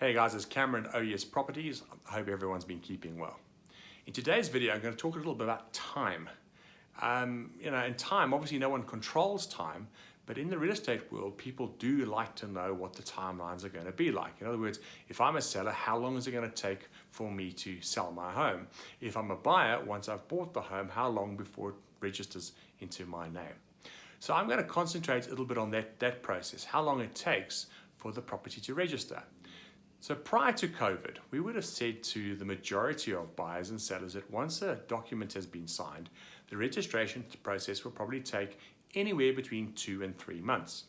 Hey guys, it's Cameron, OES Properties. I hope everyone's been keeping well. In today's video, I'm going to talk a little bit about time. In time, obviously no one controls time, but in the real estate world, people do like to know what the timelines are going to be like. In other words, if I'm a seller, how long is it going to take for me to sell my home? If I'm a buyer, once I've bought the home, how long before it registers into my name? So I'm going to concentrate a little bit on that process, how long it takes for the property to register. So prior to COVID, we would have said to the majority of buyers and sellers that once a document has been signed, the registration process will probably take anywhere between 2 and 3 months.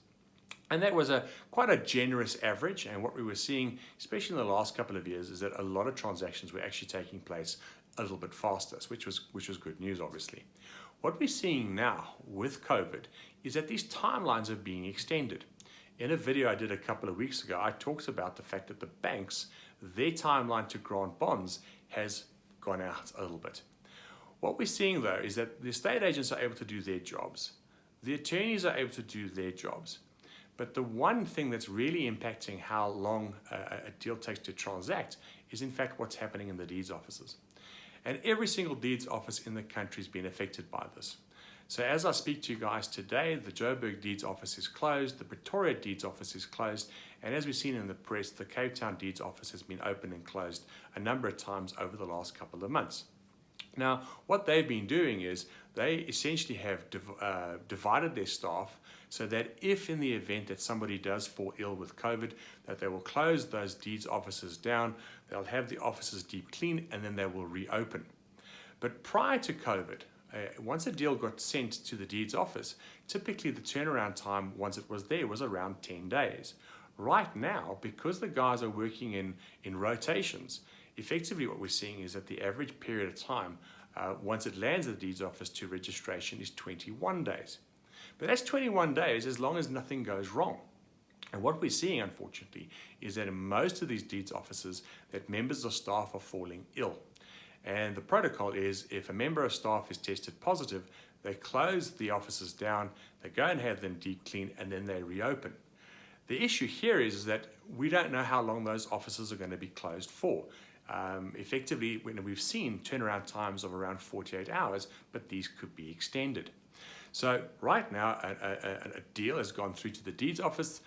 And that was quite a generous average, and what we were seeing, especially in the last couple of years, is that a lot of transactions were actually taking place a little bit faster, which was good news, obviously. What we're seeing now with COVID is that these timelines are being extended. In a video I did a couple of weeks ago, I talked about the fact that the banks, their timeline to grant bonds has gone out a little bit. What we're seeing though is that the estate agents are able to do their jobs. The attorneys are able to do their jobs. But the one thing that's really impacting how long a deal takes to transact is in fact what's happening in the deeds offices. And every single deeds office in the country has been affected by this. So as I speak to you guys today, the Joburg Deeds Office is closed, the Pretoria Deeds Office is closed, and as we've seen in the press, the Cape Town Deeds Office has been opened and closed a number of times over the last couple of months. Now, what they've been doing is they essentially have divided their staff so that if in the event that somebody does fall ill with COVID, that they will close those deeds offices down, they'll have the offices deep clean, and then they will reopen. But prior to COVID, once a deal got sent to the deeds office, typically the turnaround time once it was there was around 10 days. Right now, because the guys are working in rotations, effectively what we're seeing is that the average period of time once it lands at the deeds office to registration is 21 days. But that's 21 days as long as nothing goes wrong. And what we're seeing, unfortunately, is that in most of these deeds offices that members of staff are falling ill. And the protocol is if a member of staff is tested positive, they close the offices down, they go and have them deep clean, and then they reopen. The issue here is that we don't know how long those offices are going to be closed for. Effectively, when we've seen turnaround times of around 48 hours, but these could be extended. So right now, a deal has gone through to the deeds office.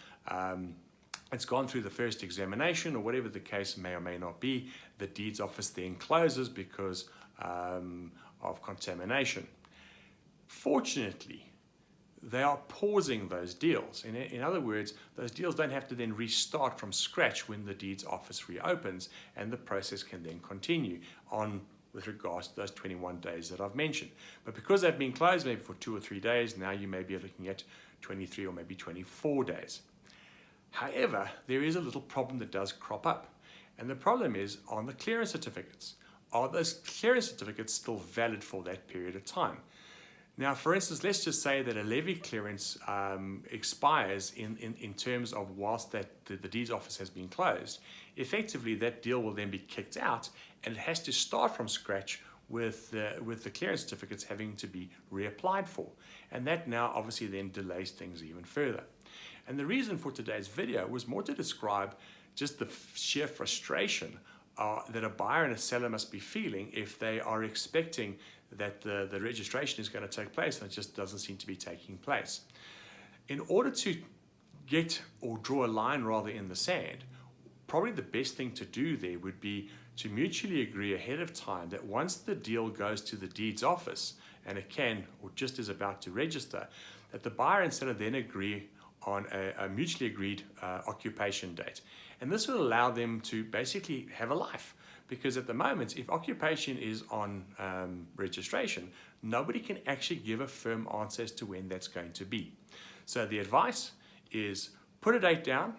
It's gone through the first examination or whatever the case may or may not be. The deeds office then closes because of contamination. Fortunately, they are pausing those deals. In other words, those deals don't have to then restart from scratch when the deeds office reopens, and the process can then continue on with regards to those 21 days that I've mentioned. But because they've been closed maybe for 2 or 3 days, now you may be looking at 23 or maybe 24 days. However, there is a little problem that does crop up, and the problem is on the clearance certificates. Are those clearance certificates still valid for that period of time? Now, for instance, let's just say that a levy clearance expires in terms of whilst the deeds office has been closed. Effectively, that deal will then be kicked out, and it has to start from scratch with the clearance certificates having to be reapplied for. And that now obviously then delays things even further. And the reason for today's video was more to describe just the sheer frustration that a buyer and a seller must be feeling if they are expecting that the registration is going to take place and it just doesn't seem to be taking place. In order to get or draw a line rather in the sand, probably the best thing to do there would be to mutually agree ahead of time that once the deal goes to the deeds office, and it can or just is about to register, that the buyer and seller then agree on a mutually agreed occupation date. And this will allow them to basically have a life. Because at the moment, if occupation is on registration, nobody can actually give a firm answer as to when that's going to be. So the advice is put a date down.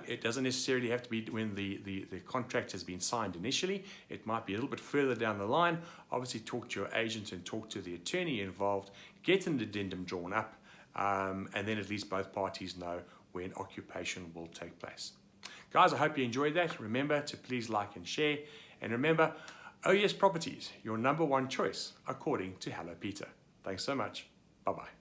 It doesn't necessarily have to be when the contract has been signed initially. It might be a little bit further down the line. Obviously talk to your agent and talk to the attorney involved. Get an addendum drawn up. And then at least both parties know when occupation will take place. Guys, I hope you enjoyed that. Remember to please like and share. And remember, OES Properties, your #1 choice, according to Hello Peter. Thanks so much. Bye-bye.